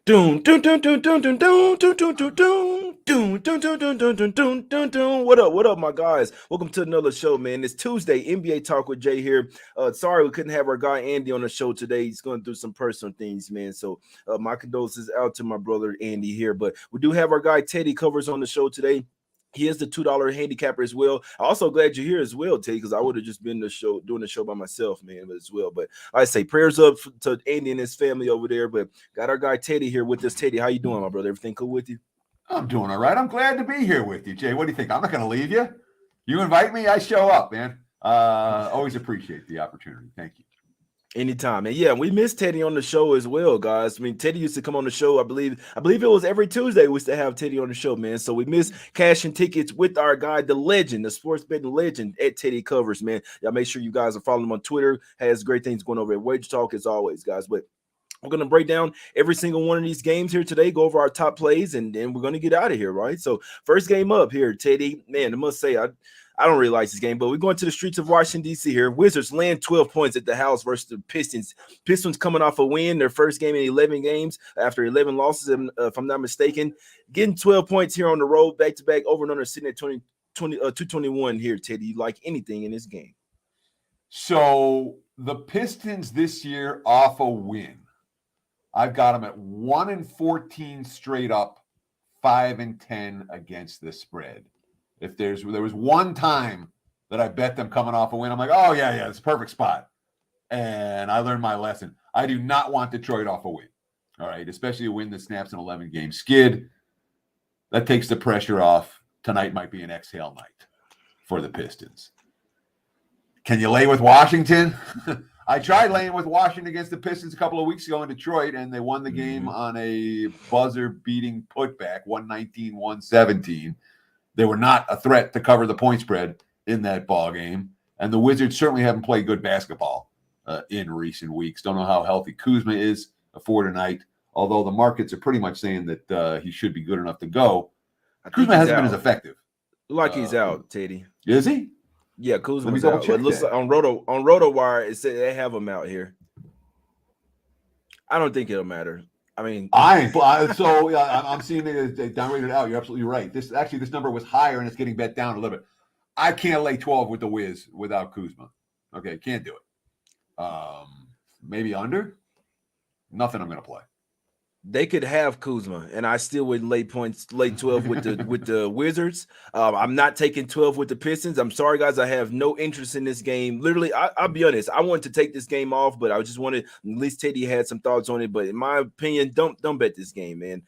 Doom, doom, doom, doom, doom, doom, doom, doom, doom, doom, doom, doom, doom, doom, doom, doom, doom, doom, doom, doom. What up, my guys? Welcome to another show, man. It's Tuesday, NBA Talk with Jay here. Sorry we couldn't have our guy Andy on the show today. He's going through some personal things, man. So my condolences out to my brother Andy here. But we do have our guy Teddy Covers on the show today. He is the $2 handicapper as well. I'm also glad you're here as well, Teddy, because I would have just been doing the show by myself, man, as well. But I say prayers up to Andy and his family over there. But got our guy Teddy here with us. Teddy, how you doing, my brother? Everything cool with you? I'm doing all right. I'm glad to be here with you, Jay. What do you think? I'm not going to leave you. You invite me, I show up, man. Always appreciate the opportunity. Thank you. Anytime. And yeah, we missed Teddy on the show as well, guys. I mean, Teddy used to come on the show. I believe it was every Tuesday we used to have Teddy on the show, man. So we missed cashing tickets with our guy, the legend, the sports betting legend at Teddy Covers, man. Y'all make sure you guys are following him on Twitter. Has great things going over at Wage Talk as always, guys. But we're going to break down every single one of these games here today, go over our top plays, and then we're going to get out of here, right? So first game up here, Teddy. Man, I must say, I don't really like this game, but we're going to the streets of Washington, D.C. here. Wizards land 12 points at the house versus the Pistons. Pistons coming off a win, their first game in 11 games after 11 losses, if I'm not mistaken. Getting 12 points here on the road, back-to-back, over and under, sitting at 221 here, Teddy. You like anything in this game? So the Pistons this year off a win. I've got them at 1-14 straight up, 5-10 against the spread. If there was one time that I bet them coming off a win, I'm like, oh yeah, it's a perfect spot. And I learned my lesson. I do not want Detroit off a win. All right, especially a win that snaps an 11-game skid. That takes the pressure off. Tonight might be an exhale night for the Pistons. Can you lay with Washington? I tried laying with Washington against the Pistons a couple of weeks ago in Detroit, and they won the game on a buzzer-beating putback, 119-117. They were not a threat to cover the point spread in that ball game, and the Wizards certainly haven't played good basketball in recent weeks. Don't know how healthy Kuzma is for tonight, although the markets are pretty much saying that he should be good enough to go. Kuzma hasn't been as effective. Like he's out, Teddy. Is he? Yeah, Kuzma's out. It looks like on RotoWire, it said they have him out here. I don't think it'll matter. I mean, I'm seeing it downgraded out. You're absolutely right. This number was higher and it's getting bet down a little bit. I can't lay 12 with the Wiz without Kuzma. Okay, can't do it. Maybe under. Nothing I'm going to play. They could have Kuzma, and I still would lay 12 with the Wizards. I'm not taking 12 with the Pistons. I'm sorry, guys. I have no interest in this game. Literally, I'll be honest. I wanted to take this game off, but I just wanted, at least Teddy had some thoughts on it. But in my opinion, don't bet this game, man.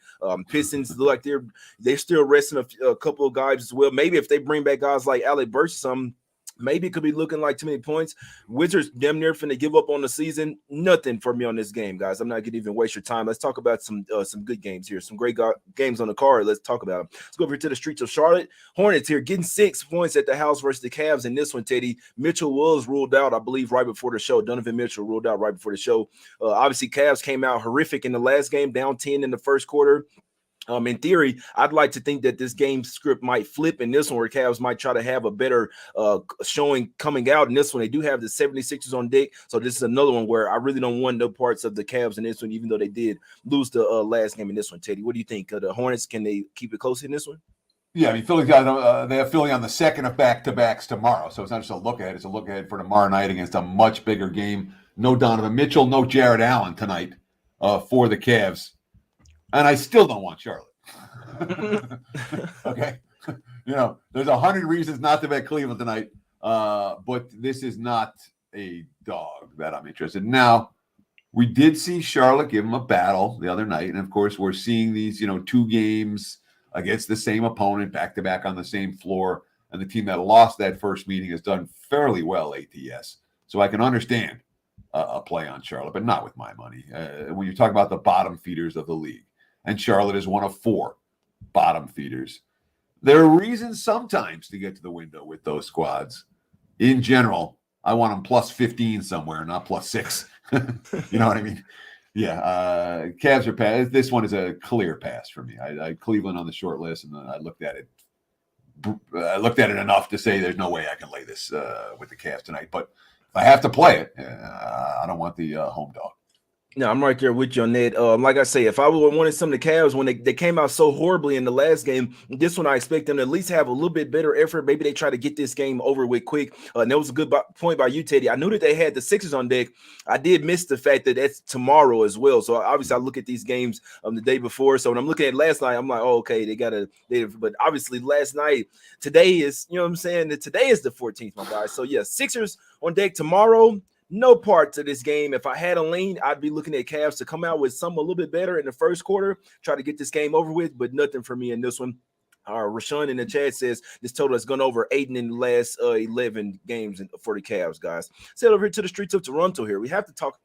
Pistons look like they're still resting a couple of guys as well. Maybe if they bring back guys like Alec Burks, maybe it could be looking like too many points. Wizards damn near finna give up on the season. Nothing for me on this game, guys. I'm not going to even waste your time. Let's talk about some good games here. Some great games on the card. Let's talk about them. Let's go over to the streets of Charlotte. Hornets here getting 6 points at the house versus the Cavs in this one, Teddy. Mitchell was ruled out, I believe, right before the show. Donovan Mitchell ruled out right before the show. Obviously, Cavs came out horrific in the last game, down 10 in the first quarter. In theory, I'd like to think that this game script might flip in this one, where Cavs might try to have a better showing coming out in this one. They do have the 76ers on deck, so this is another one where I really don't want no parts of the Cavs in this one, even though they did lose the last game in this one. Teddy, what do you think? The Hornets, can they keep it close in this one? Yeah, I mean, Philly's got they have Philly on the second of back-to-backs tomorrow, so it's not just a look ahead; it's a look ahead for tomorrow night against a much bigger game. No Donovan Mitchell, no Jared Allen tonight for the Cavs. And I still don't want Charlotte. Okay. There's 100 reasons not to bet Cleveland tonight. But this is not a dog that I'm interested in. Now, we did see Charlotte give them a battle the other night. And of course, we're seeing these, 2 games against the same opponent back to back on the same floor. And the team that lost that first meeting has done fairly well ATS. So I can understand a play on Charlotte, but not with my money. When you talk about the bottom feeders of the league. And Charlotte is one of 4 bottom feeders. There are reasons sometimes to get to the window with those squads. In general, I want them plus 15 somewhere, not plus 6. You know what I mean? Yeah, Cavs are pass. This one is a clear pass for me. I Cleveland on the short list, and I looked at it. I looked at it enough to say there's no way I can lay this with the Cavs tonight. But if I have to play it, I don't want the home dog. No, I'm right there with you on that. Like I say, if I would wanted some of the Cavs when they came out so horribly in the last game, this one I expect them to at least have a little bit better effort. Maybe they try to get this game over with quick. And that was a good point by you, Teddy. I knew that they had the Sixers on deck. I did miss the fact that that's tomorrow as well. So obviously I look at these games the day before. So when I'm looking at last night, I'm like, oh, okay, but obviously last night, today is, you know what I'm saying? That today is the 14th, my guys. So yeah, Sixers on deck tomorrow. No part to this game. If I had a lean, I'd be looking at Cavs to come out with something a little bit better in the first quarter, try to get this game over with, but nothing for me in this one. Rashawn in the chat says this total has gone over 8 in the last 11 games for the Cavs, guys. Let's head over here to the streets of Toronto here. We have to talk.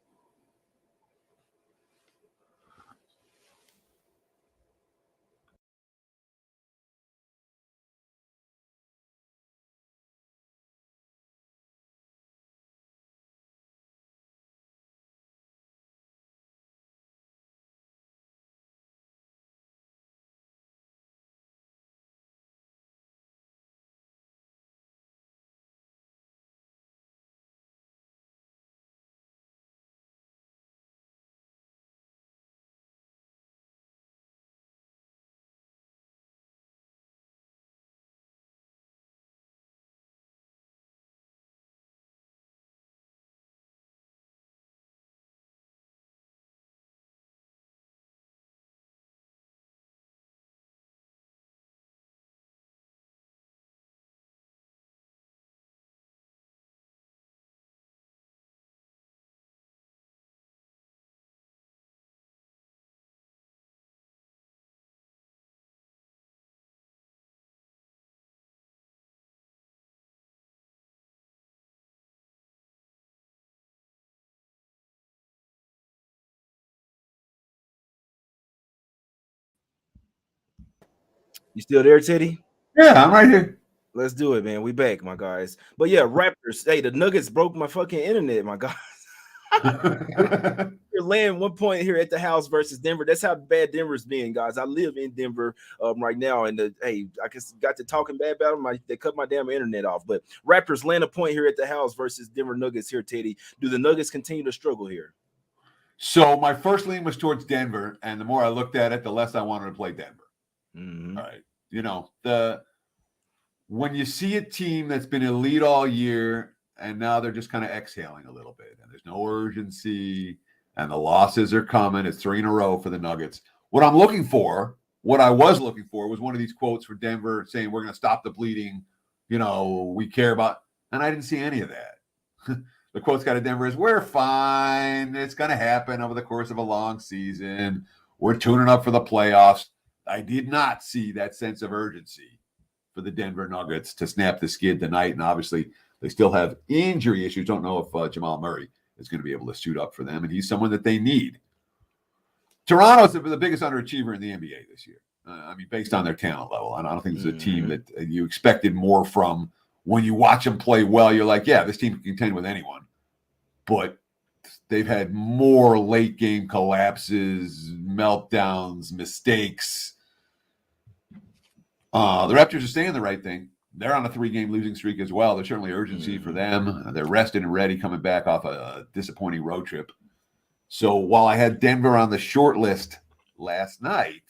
You still there, Teddy? Yeah, I'm right here. Let's do it, man. We back, my guys. But yeah, Raptors. Hey, the Nuggets broke my fucking internet, my guys. We're laying 1 point here at the house versus Denver. That's how bad Denver's being, guys. I live in Denver right now, and hey, I just got to talking bad about them. They cut my damn internet off. But Raptors land a point here at the house versus Denver Nuggets here, Teddy. Do the Nuggets continue to struggle here? So my first lean was towards Denver, and the more I looked at it, the less I wanted to play Denver. Mm-hmm. All right, you know, when you see a team that's been elite all year and now they're just kind of exhaling a little bit and there's no urgency and the losses are coming, it's 3 in a row for the Nuggets. What I was looking for was one of these quotes for Denver saying we're going to stop the bleeding, we care about, and I didn't see any of that. The quotes got to Denver is, we're fine, it's going to happen over the course of a long season, we're tuning up for the playoffs. I did not see that sense of urgency for the Denver Nuggets to snap the skid tonight. And obviously, they still have injury issues. Don't know if Jamal Murray is going to be able to suit up for them. And he's someone that they need. Toronto's the biggest underachiever in the NBA this year. Based on their talent level. And I don't think this is a team that you expected more from. When you watch them play well, you're like, yeah, this team can contend with anyone. But they've had more late game collapses, meltdowns, mistakes. The Raptors are saying the right thing. They're on a 3-game losing streak as well. There's certainly urgency for them. They're rested and ready coming back off a disappointing road trip. So while I had Denver on the short list last night,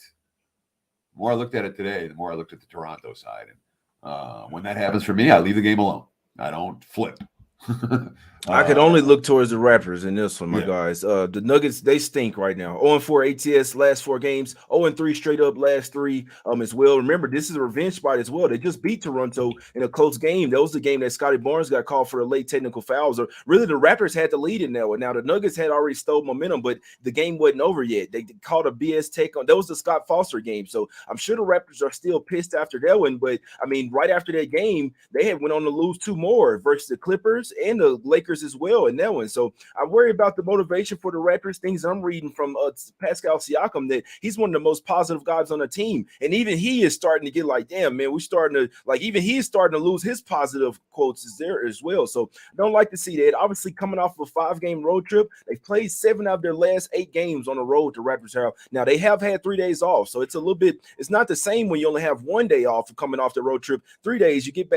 the more I looked at it today, the more I looked at the Toronto side. And when that happens for me, I leave the game alone. I don't flip. I could only look towards the Raptors in this one, my guys. The Nuggets, they stink right now. 0-4 ATS last 4 games, 0-3 straight up last 3 as well. Remember, this is a revenge spot as well. They just beat Toronto in a close game. That was the game that Scotty Barnes got called for a late technical fouls. Or really, the Raptors had the lead in that one. Now, the Nuggets had already stole momentum, but the game wasn't over yet. They called a BS take on. That was the Scott Foster game. So I'm sure the Raptors are still pissed after that one. But, right after that game, they had went on to lose 2 more versus the Clippers and the Lakers as well in that one. So I worry about the motivation for the Raptors. Things I'm reading from Pascal Siakam, that he's one of the most positive guys on the team. And even he is starting to get like, damn, man, we're starting to even he's starting to lose his positive quotes is there as well. So I don't like to see that. Obviously, coming off of a 5-game road trip, they've played 7 out of their last 8 games on the road to Raptors House. Now they have had 3 days off. So it's a little bit, it's not the same when you only have 1 day off coming off the road trip. 3 days, you get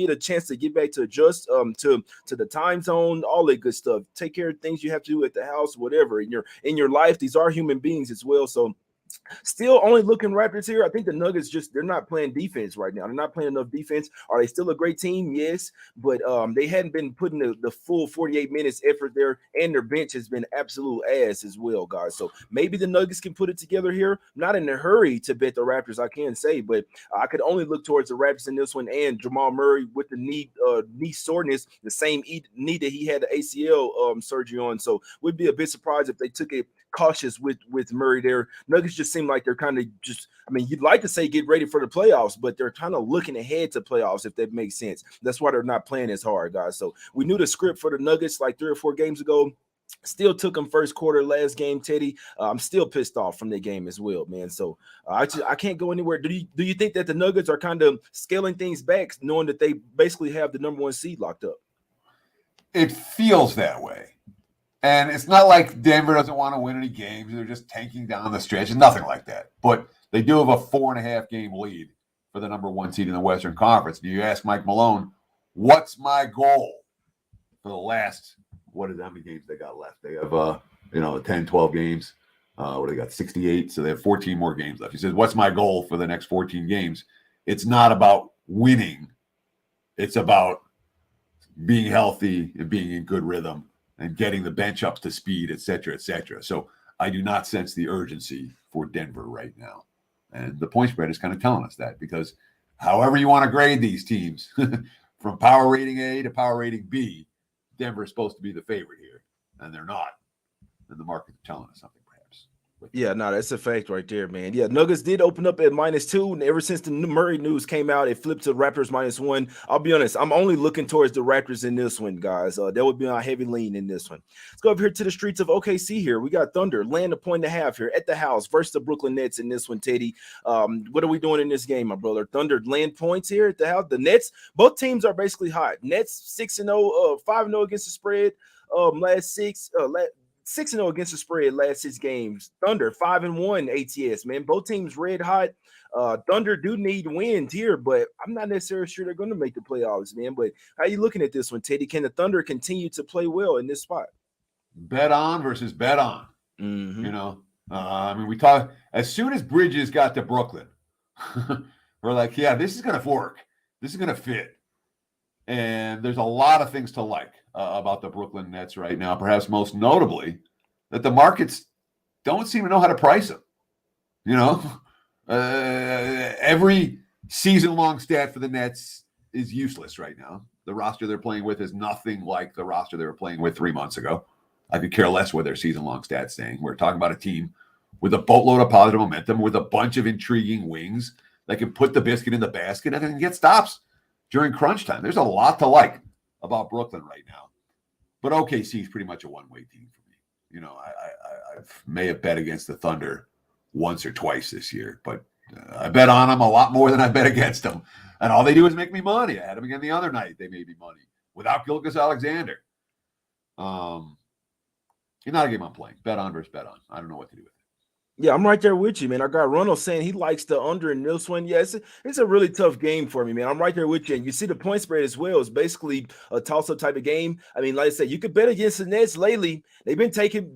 a chance to get back to adjust to to the time zone, all that good stuff. Take care of things you have to do at the house, whatever in your life. These are human beings as well. So still only looking Raptors here. I think the Nuggets they're not playing defense right now. They're not playing enough defense. Are they still a great team? Yes, but they hadn't been putting the full 48 minutes effort there, and their bench has been absolute ass as well, guys. So maybe the Nuggets can put it together here. Not in a hurry to bet the Raptors, I can say, but I could only look towards the Raptors in this one, and Jamal Murray with the knee soreness, the same knee that he had the ACL surgery on. So would be a bit surprised if they took it cautious with Murray there. Nuggets just seem like they're kind of you'd like to say get ready for the playoffs, but they're kind of looking ahead to playoffs, if that makes sense. That's why they're not playing as hard, guys. So we knew the script for the Nuggets like 3 or 4 games ago. Still took them first quarter last game, Teddy. I'm still pissed off from the game as well, man. So I can't go anywhere. Do you think that the Nuggets are kind of scaling things back, knowing that they basically have the number 1 seed locked up? It feels that way. And it's not like Denver doesn't want to win any games. They're just tanking down the stretch. It's nothing like that. But they do have a 4.5 game lead for the number 1 seed in the Western Conference. You ask Mike Malone, what's my goal for the last, how many games they got left? They have, 10, 12 games. They got 68. So they have 14 more games left. He says, what's my goal for the next 14 games? It's not about winning. It's about being healthy and being in good rhythm and getting the bench up to speed, et cetera, et cetera. So I do not sense the urgency for Denver right now. And the point spread is kind of telling us that, because however you want to grade these teams, from power rating A to power rating B, Denver is supposed to be the favorite here, and they're not. And the market's telling us something, perhaps. Yeah, no, that's a fact right there, man. Yeah, Nuggets did open up at -2, and ever since the Murray news came out, it flipped to Raptors -1. I'll be honest, I'm only looking towards the Raptors in this one, guys. That would be my heavy lean in this one. Let's go over here to the streets of OKC here. We got Thunder laying 1.5 here at the house versus the Brooklyn Nets in this one, Teddy. What are we doing in this game, my brother? Thunder laying points here at the house. The Nets, both teams are basically hot. Nets 6-0, 5-0 against the spread. Last 6-0 against the spread last 6 games. Thunder 5-1 ATS, man. Both teams red hot. Thunder do need wins here, but I'm not necessarily sure they're going to make the playoffs, man. But how you looking at this one, Teddy? Can the Thunder continue to play well in this spot? Bet on versus bet on. Mm-hmm. We talk as soon as Bridges got to Brooklyn, we're like, yeah, this is going to work. This is going to fit. And there's a lot of things to like about the Brooklyn Nets right now, perhaps most notably that the markets don't seem to know how to price them. Every season-long stat for the Nets is useless right now. The roster they're playing with is nothing like the roster they were playing with 3 months ago. I could care less what their season-long stats saying. We're talking about a team with a boatload of positive momentum, with a bunch of intriguing wings that can put the biscuit in the basket and then get stops during crunch time. There's a lot to like about Brooklyn right now. But OKC is pretty much a one-way team for me. I may have bet against the Thunder once or twice this year, but I bet on them a lot more than I bet against them. And all they do is make me money. I had them again the other night. They made me money without Gilgeous-Alexander. It's not a game I'm playing. Bet on versus bet on. I don't know what to do with it. Yeah, I'm right there with you, man. I got Ronald saying he likes the under in this one. Yeah, it's a really tough game for me, man. I'm right there with you. And you see the point spread as well. It's basically a toss-up type of game. I mean, like I said, you could bet against the Nets lately. They've been taking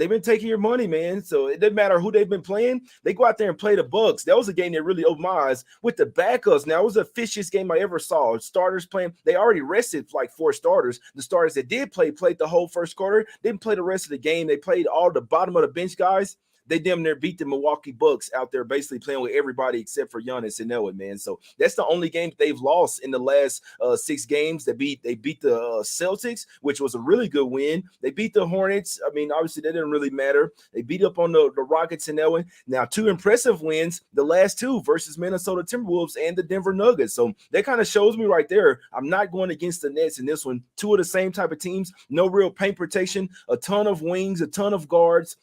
your money, man. So it doesn't matter who they've been playing. They go out there and play the Bucks. That was a game that really opened my eyes with the backups. Now, it was the fishiest game I ever saw. Starters playing. They already rested like 4 starters. The starters that did play played the whole first quarter. Didn't play the rest of the game. They played all the bottom of the bench guys. They damn near beat the Milwaukee Bucks out there, basically playing with everybody except for Giannis and Noah, man. So that's the only game they've lost in the last 6 games. They beat the Celtics, which was a really good win. They beat the Hornets. I mean, obviously that didn't really matter. They beat up on the Rockets and that one. Now 2 impressive wins, the last 2 versus Minnesota Timberwolves and the Denver Nuggets. So that kind of shows me right there. I'm not going against the Nets in this one. 2 of the same type of teams, no real paint protection, a ton of wings, a ton of guards.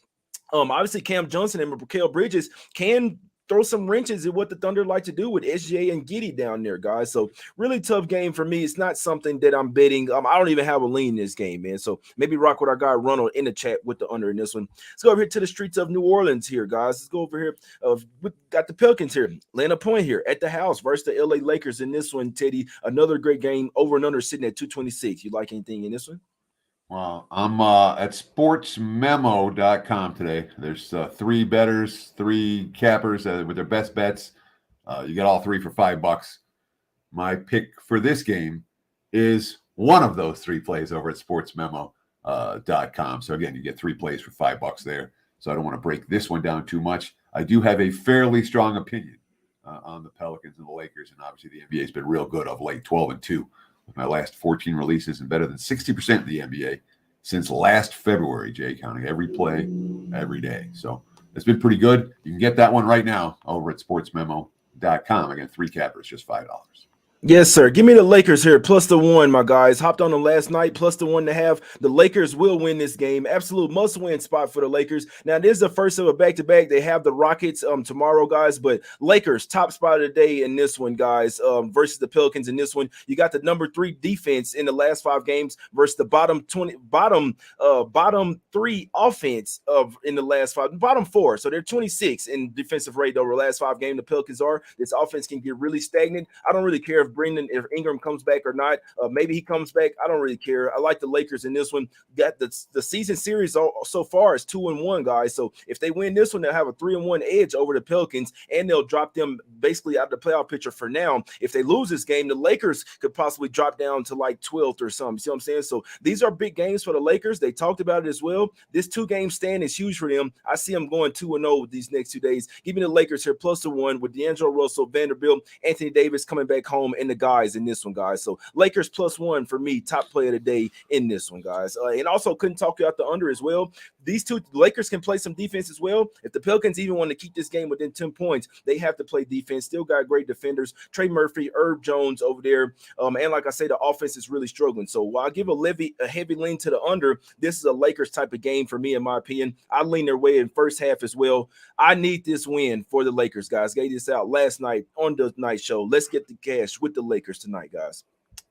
Obviously Cam Johnson and Mikal Bridges can throw some wrenches at what the Thunder like to do with SGA and Giddey down there, guys. So really tough game for me. It's not something that I'm betting. I don't even have a lean in this game, man. So maybe rock with our guy Ronald in the chat with the under in this one. Let's go over here to the streets of New Orleans here, guys. Let's go over here. We got the Pelicans here. Laying a point here at the house versus the LA Lakers in this one, Teddy. Another great game. Over and under sitting at 226. You like anything in this one? Well, I'm at sportsmemo.com today. There's 3 bettors, 3 cappers with their best bets. You get all 3 for $5. My pick for this game is one of those 3 plays over at sportsmemo.com. So again, you get 3 plays for $5 there. So I don't want to break this one down too much. I do have a fairly strong opinion on the Pelicans and the Lakers, and obviously the NBA has been real good of late, 12-2. My last 14 releases and better than 60% in the NBA since last February, Jay, counting every play, every day. So it's been pretty good. You can get that one right now over at sportsmemo.com. Again, 3 cappers, just $5. Yes, sir. Give me the Lakers here, plus the 1, my guys. Hopped on them last night, plus the 1.5. The Lakers will win this game. Absolute must-win spot for the Lakers. Now, this is the first of a back-to-back. They have the Rockets tomorrow, guys, but Lakers, top spot of the day in this one, guys, versus the Pelicans in this one. You got the number 3 defense in the last 5 games versus the bottom 3 offense in the last 5, bottom 4. So they're 26 in defensive rate over the last 5 games. The Pelicans are. This offense can get really stagnant. I don't really care if Ingram comes back or not. Maybe he comes back. I don't really care. I like the Lakers in this one. Got the season series so far is 2-1, guys. So if they win this one, they'll have a 3-1 edge over the Pelicans, and they'll drop them basically out of the playoff picture for now. If they lose this game, the Lakers could possibly drop down to like 12th or something. See what I'm saying? So these are big games for the Lakers. They talked about it as well. This 2-game stand is huge for them. I see them going 2-0 these next 2 days. Give me the Lakers here, plus the 1 with D'Angelo Russell, Vanderbilt, Anthony Davis coming back home, and the guys in this one, guys. So Lakers plus 1 for me, top play of the day in this one, guys. And also couldn't talk you out the under as well. These 2 Lakers can play some defense as well. If the Pelicans even want to keep this game within 10 points, they have to play defense. Still got great defenders. Trey Murphy, Herb Jones over there. And like I say, the offense is really struggling. So while I give a heavy lean to the under, this is a Lakers type of game for me, in my opinion. I lean their way in first half as well. I need this win for the Lakers, guys. Gave this out last night on the night show. Let's get the cash with the Lakers tonight, guys.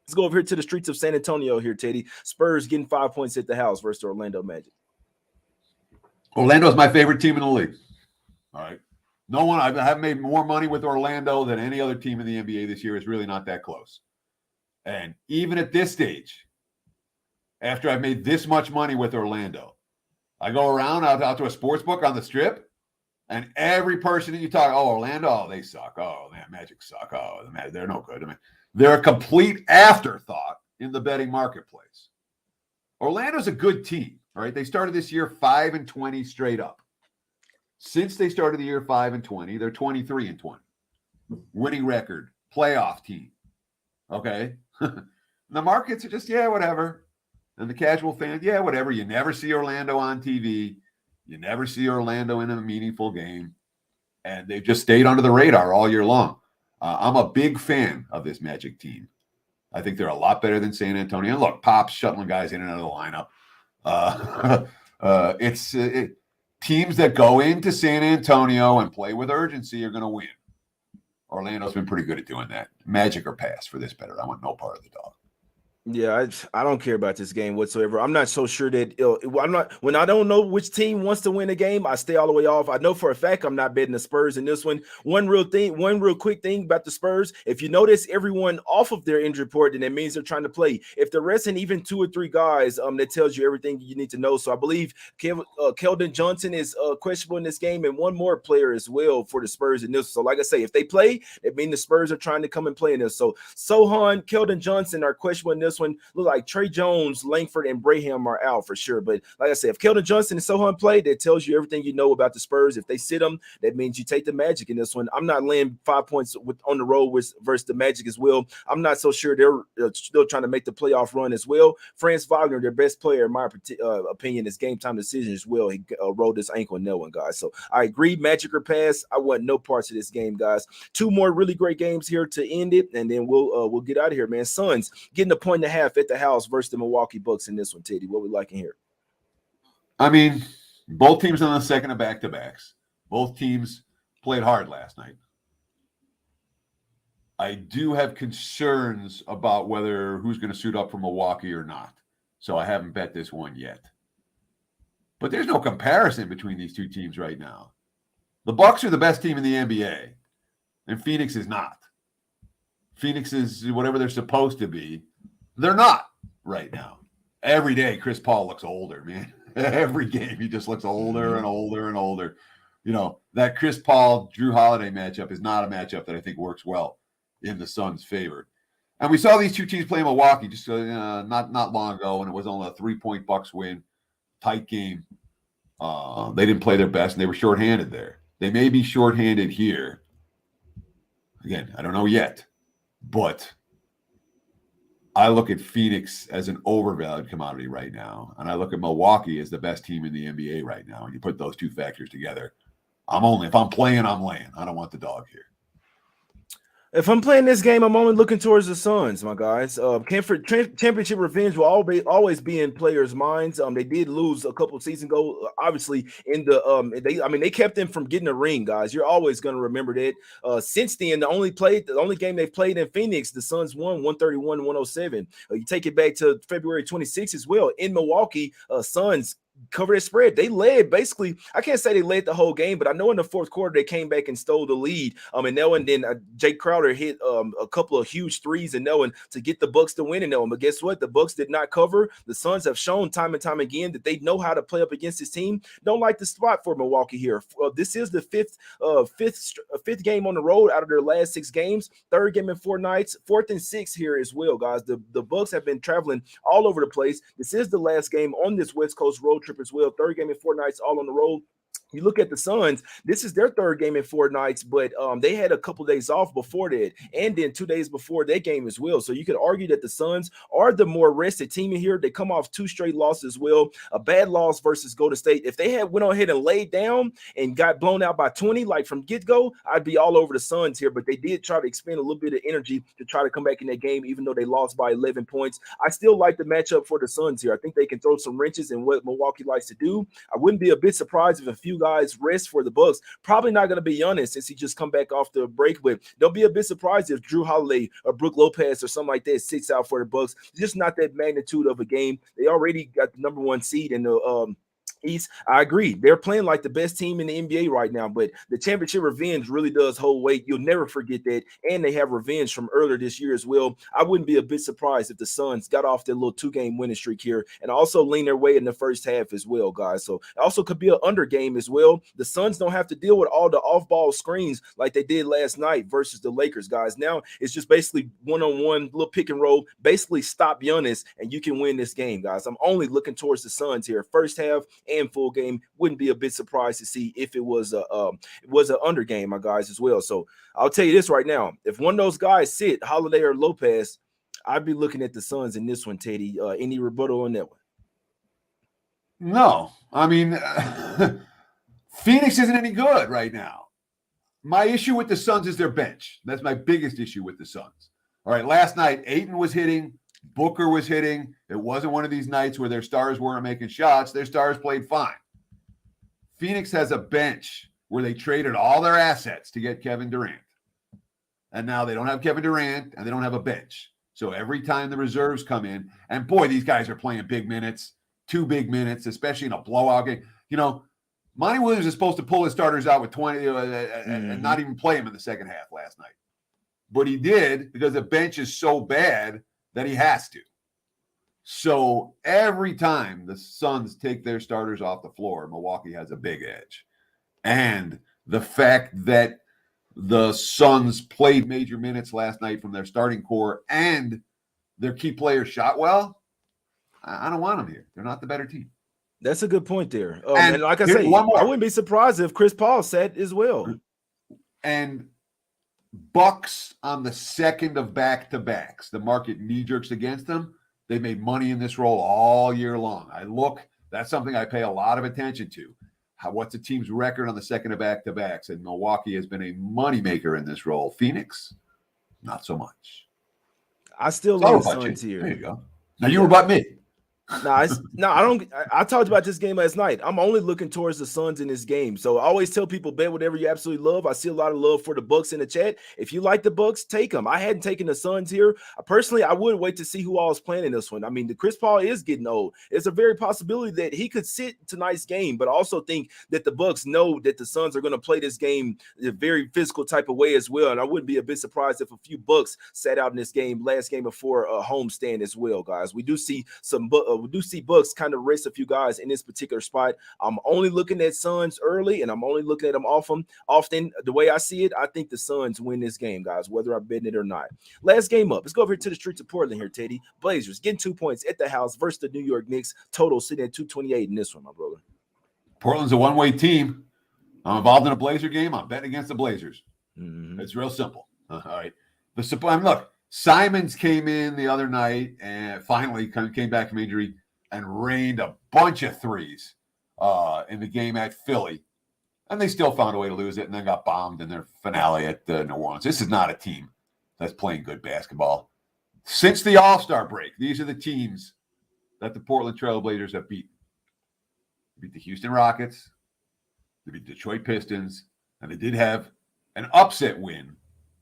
Let's go over here to the streets of San Antonio here, Teddy. Spurs getting 5 points at the house versus the Orlando Magic. Orlando's my favorite team in the league. All right. No one, I have made more money with Orlando than any other team in the NBA this year. It's really not that close. And even at this stage, after I've made this much money with Orlando, I go around out to a sports book on the strip, and every person that you talk, oh, Orlando, oh, they suck. Oh, man, Magic suck. Oh, they're no good. I mean, they're a complete afterthought in the betting marketplace. Orlando's a good team, all right? They started this year 5-20 straight up. Since they started the year 5-20, they're 23-20. Winning record, playoff team. Okay? The markets are just, yeah, whatever. And the casual fan, yeah, whatever. You never see Orlando on TV. You never see Orlando in a meaningful game. And they've just stayed under the radar all year long. I'm a big fan of this Magic team. I think they're a lot better than San Antonio. And look, Pop's shuttling guys in and out of the lineup. Teams that go into San Antonio and play with urgency are going to win. Orlando's been pretty good at doing that. Magic or pass for this better. I want no part of the dog. Yeah, I don't care about this game whatsoever. I'm not so sure that when I don't know which team wants to win a game, I stay all the way off. I know for a fact I'm not betting the Spurs in this one. One real quick thing about the Spurs. If you notice everyone off of their injury report, then it means they're trying to play. If they're resting even 2 or 3 guys, that tells you everything you need to know. So I believe Keldon Johnson is questionable in this game, and one more player as well for the Spurs in this. So like I say, if they play, it means the Spurs are trying to come and play in this. So Sohan, Keldon Johnson are questionable in this one. Look like Trey Jones, Langford, and Braham are out for sure. But like I said, if Keldon Johnson and Sohan play, that tells you everything you know about the Spurs. If they sit them, that means you take the Magic in this one. I'm not laying 5 points on the road versus the Magic as well. I'm not so sure they're still trying to make the playoff run as well. Franz Wagner, their best player, in my opinion, is game time decision as well. He rolled his ankle in that one, guys. So I agree, Magic or pass. I want no parts of this game, guys. 2 more really great games here to end it, and then we'll get out of here, man. Suns getting a 1.5 at the house versus the Milwaukee Bucks in this one, Teddy. What we liking here? I mean, both teams on the second of back-to-backs. Both teams played hard last night. I do have concerns about whether who's going to suit up for Milwaukee or not. So I haven't bet this one yet. But there's no comparison between these two teams right now. The Bucks are the best team in the NBA, and Phoenix is not. Phoenix is whatever they're supposed to be. They're not right now. Every day, Chris Paul looks older, man. Every game, he just looks older and older and older. You know, that Chris Paul-Drew Holiday matchup is not a matchup that I think works well in the Suns' favor. And we saw these two teams play Milwaukee just not long ago, and it was only a 3-point Bucks win, tight game. They didn't play their best, and they were shorthanded there. They may be shorthanded here. Again, I don't know yet, but I look at Phoenix as an overvalued commodity right now, and I look at Milwaukee as the best team in the NBA right now. And you put those two factors together, if I'm playing, I'm laying. I don't want the dog here. If I'm playing this game, I'm only looking towards the Suns, my guys. Championship revenge will always be in players' minds. They did lose a couple of seasons ago, obviously. In the they kept them from getting a ring, guys. You're always going to remember that. Since then, the only game they've played in Phoenix, the Suns won 131-107. You take it back to February 26th as well in Milwaukee. Suns cover their spread. They led basically. I can't say they led the whole game, but I know in the fourth quarter they came back and stole the lead. And then Jake Crowder hit a couple of huge threes and to get the Bucks to win. But guess what? The Bucks did not cover. The Suns have shown time and time again that they know how to play up against this team. Don't like the spot for Milwaukee here. This is the fifth game on the road out of their last 6 games. Third game in 4 nights. 4th and 6th here as well, guys. The Bucks have been traveling all over the place. This is the last game on this West Coast road trip as well. 3rd game in 4 nights, all on the road. You look at the Suns, this is their 3rd game in 4 nights, but they had a couple of days off before that, and then 2 days before that game as well. So you could argue that the Suns are the more rested team in here. They come off 2 straight losses as well. A bad loss versus Golden State. If they had went on ahead and laid down and got blown out by 20, like from get-go, I'd be all over the Suns here. But they did try to expend a little bit of energy to try to come back in that game, even though they lost by 11 points. I still like the matchup for the Suns here. I think they can throw some wrenches in what Milwaukee likes to do. I wouldn't be a bit surprised if a few guys rest for the Bucks. Probably not going to be Giannis since he just come back off the break, but don't be a bit surprised if Drew Holiday or Brook Lopez or something like that sits out for the Bucks. Just not that magnitude of a game. They already got the number 1 seed in the East. I agree. They're playing like the best team in the NBA right now, but the championship revenge really does hold weight. You'll never forget that. And they have revenge from earlier this year as well. I wouldn't be a bit surprised if the Suns got off their little 2-game winning streak here and also lean their way in the first half as well, guys. So it also could be an under game as well. The Suns don't have to deal with all the off-ball screens like they did last night versus the Lakers, guys. Now it's just basically one-on-one, little pick and roll, basically stop Giannis, and you can win this game, guys. I'm only looking towards the Suns here. First half and full game. Wouldn't be a bit surprised to see if it was an under game, my guys, as well. So I'll tell you this right now: if one of those guys sit, Holiday or Lopez, I'd be looking at the Suns in this one, Teddy. Any rebuttal on that one? No, I mean Phoenix isn't any good right now. My issue with the Suns is their bench. That's my biggest issue with the Suns. All right, last night Ayton was hitting. Booker was hitting. It wasn't one of these nights where their stars weren't making shots. Their stars played fine. Phoenix has a bench where they traded all their assets to get Kevin Durant. And now they don't have Kevin Durant and they don't have a bench. So every time the reserves come in, and boy, these guys are playing big minutes, 2 big minutes, especially in a blowout game. You know, Monty Williams is supposed to pull his starters out with 20 and not even play him in the second half last night. But he did because the bench is so bad that he has to. So every time the Suns take their starters off the floor, Milwaukee has a big edge. And the fact that the Suns played major minutes last night from their starting core and their key players shot well, I don't want them here. They're not the better team. That's a good point there. And like I say, I wouldn't be surprised if Chris Paul sat as well. And Bucks on the second of back-to-backs. The market knee-jerks against them. They made money in this role all year long. That's something I pay a lot of attention to. What's the team's record on the second of back-to-backs? And Milwaukee has been a moneymaker in this role. Phoenix, not so much. I still love Suns here. There you go. Now you rebut me. No, I don't. I talked about this game last night. I'm only looking towards the Suns in this game. So I always tell people bet whatever you absolutely love. I see a lot of love for the Bucks in the chat. If you like the Bucks, take them. I hadn't taken the Suns here. Personally, I would wait to see who all is playing in this one. I mean, the Chris Paul is getting old. It's a very possibility that he could sit tonight's game, but I also think that the Bucks know that the Suns are going to play this game in a very physical type of way as well. And I wouldn't be a bit surprised if a few Bucks sat out in this game, last game before a homestand as well, guys. We do see Bucks kind of race a few guys in this particular spot. I'm only looking at Suns early, and I'm only looking at them often. The way I see it, I think the Suns win this game, guys, whether I'm betting it or not. Last game up. Let's go over here to the streets of Portland here, Teddy. Blazers getting 2 points at the house versus the New York Knicks. Total sitting at 228 in this one, my brother. Portland's a one-way team. I'm involved in a Blazer game. I'm betting against the Blazers. Mm-hmm. It's real simple. All right. Look, Simons came in the other night and finally came back from injury and rained a bunch of threes in the game at Philly. And they still found a way to lose it and then got bombed in their finale at New Orleans. This is not a team that's playing good basketball. Since the All-Star break, these are the teams that the Portland Trail Blazers have beaten. They beat the Houston Rockets, they beat the Detroit Pistons, and they did have an upset win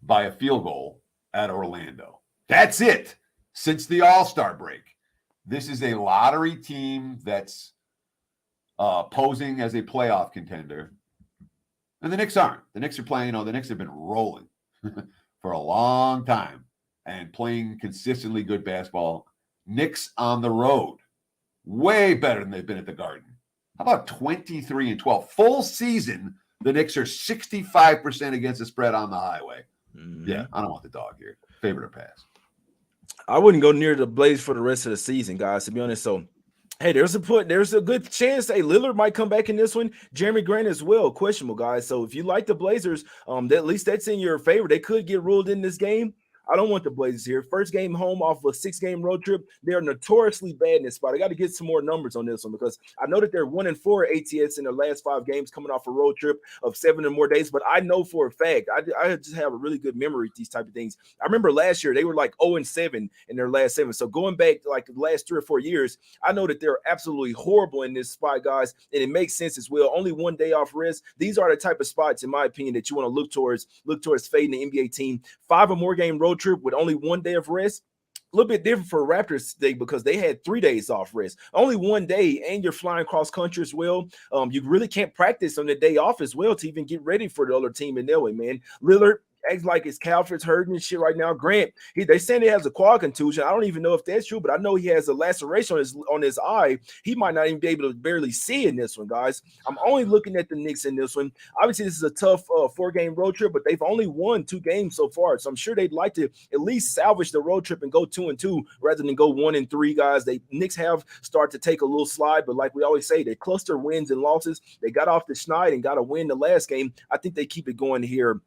by a field goal at Orlando. That's it since the All-Star break. This is a lottery team that's posing as a playoff contender. And the Knicks aren't. The Knicks are playing, the Knicks have been rolling for a long time and playing consistently good basketball. Knicks on the road, way better than they've been at the Garden. How about 23-12? Full season, the Knicks are 65% against the spread on the highway. Mm-hmm. Yeah, I don't want the dog here. Favorite or pass? I wouldn't go near the Blaze for the rest of the season, guys, to be honest. So, hey, there's a good chance Lillard might come back in this one. Jeremy Grant as well, questionable, guys. So if you like the Blazers, at least that's in your favor. They could get ruled in this game. I don't want the Blazers here. First game home off of a 6-game road trip. They are notoriously bad in this spot. I got to get some more numbers on this one because I know that they're 1-4 ATS in their last 5 games coming off a road trip of 7 or more days. But I know for a fact, I just have a really good memory with these type of things. I remember last year they were like 0-7 in their last 7. So going back to like the last 3 or 4 years, I know that they're absolutely horrible in this spot, guys. And it makes sense as well. Only 1 day off rest. These are the type of spots, in my opinion, that you want to look towards fading the NBA team. 5 or more game road trip with only 1 day of rest. A little bit different for Raptors today because they had 3 days off rest. Only 1 day, and you're flying cross country as well. You really can't practice on the day off as well to even get ready for the other team in that way, man. Lillard acts like his calf is hurting and shit right now. Grant, they saying he has a quad contusion. I don't even know if that's true, but I know he has a laceration on his eye. He might not even be able to barely see in this one, guys. I'm only looking at the Knicks in this one. Obviously, this is a tough 4-game road trip, but they've only won 2 games so far, so I'm sure they'd like to at least salvage the road trip and go 2-2 rather than go 1-3, guys. Knicks have started to take a little slide, but like we always say, they cluster wins and losses. They got off the schneid and got a win the last game. I think they keep it going here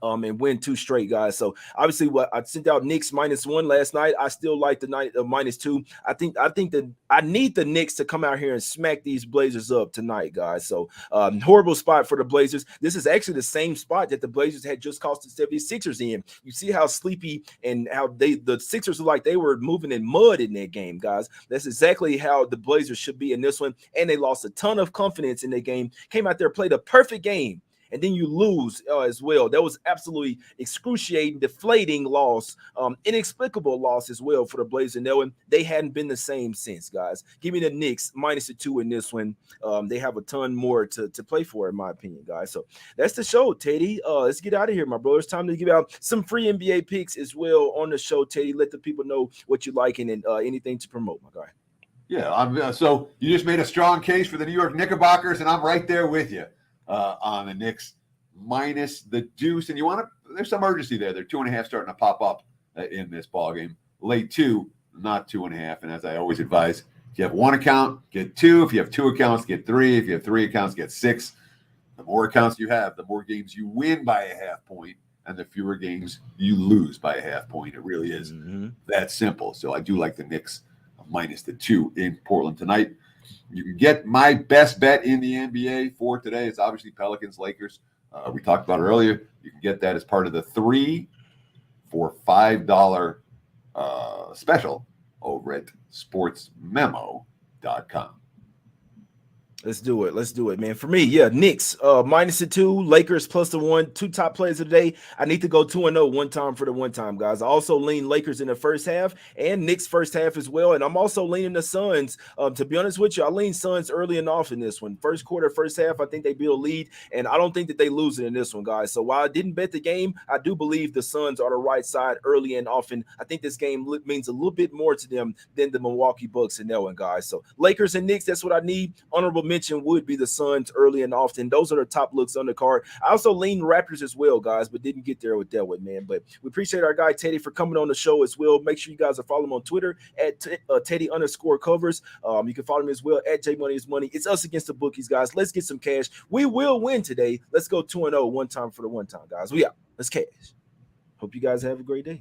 and win 2 straight, guys. So obviously, what I sent out Knicks -1 last night. I still like the night of -2. I think that I need the Knicks to come out here and smack these Blazers up tonight, guys. So horrible spot for the Blazers. This is actually the same spot that the Blazers had just cost the 76ers in. You see how sleepy and how the Sixers look like they were moving in mud in that game, guys. That's exactly how the Blazers should be in this one. And they lost a ton of confidence in that game. Came out there, played a perfect game, and then you lose as well. That was absolutely excruciating, deflating loss, inexplicable loss as well for the Blazers. And they hadn't been the same since, guys. Give me the Knicks -2 in this one. They have a ton more to play for, in my opinion, guys. So that's the show, Teddy. Let's get out of here, my bro. It's time to give out some free NBA picks as well on the show, Teddy. Let the people know what you like and anything to promote, my guy. Yeah, so you just made a strong case for the New York Knickerbockers, and I'm right there with you. On the Knicks minus the deuce, and there's some urgency there. They're 2.5 starting to pop up in this ball game. Late 2, not 2.5. And as I always advise, if you have 1 account, get 2. If you have 2 accounts, get 3. If you have 3 accounts, get 6. The more accounts you have, the more games you win by a half point, and the fewer games you lose by a half point. It really is that simple. So I do like the Knicks minus the 2 in Portland tonight. You can get my best bet in the NBA for today. It's obviously Pelicans, Lakers. We talked about it earlier. You can get that as part of the 3 for $5 special over at sportsmemo.com. Let's do it. Let's do it, man. For me, yeah, Knicks -2, Lakers +1, 2 top plays of the day. I need to go 2-0 one time for the one time, guys. I also lean Lakers in the first half and Knicks first half as well. And I'm also leaning the Suns. To be honest with you, I lean Suns early and often in this one. First quarter, first half, I think they build a lead, and I don't think that they lose it in this one, guys. So while I didn't bet the game, I do believe the Suns are the right side early and often. I think this game means a little bit more to them than the Milwaukee Bucks in that one, guys. So Lakers and Knicks, that's what I need. Honorable mention would be the Suns early and often. Those are the top looks on the card. I also lean Raptors as well, guys, but didn't get there with that one, man. But we appreciate our guy Teddy for coming on the show as well. Make sure you guys are following him on Twitter at Teddy_covers. You can follow me as well at JMoneyIsMoney. It's Us Against the Bookies, guys. Let's get some cash. We will win today. Let's go 2-0 one time for the one time, guys. We out. Let's cash. Hope you guys have a great day.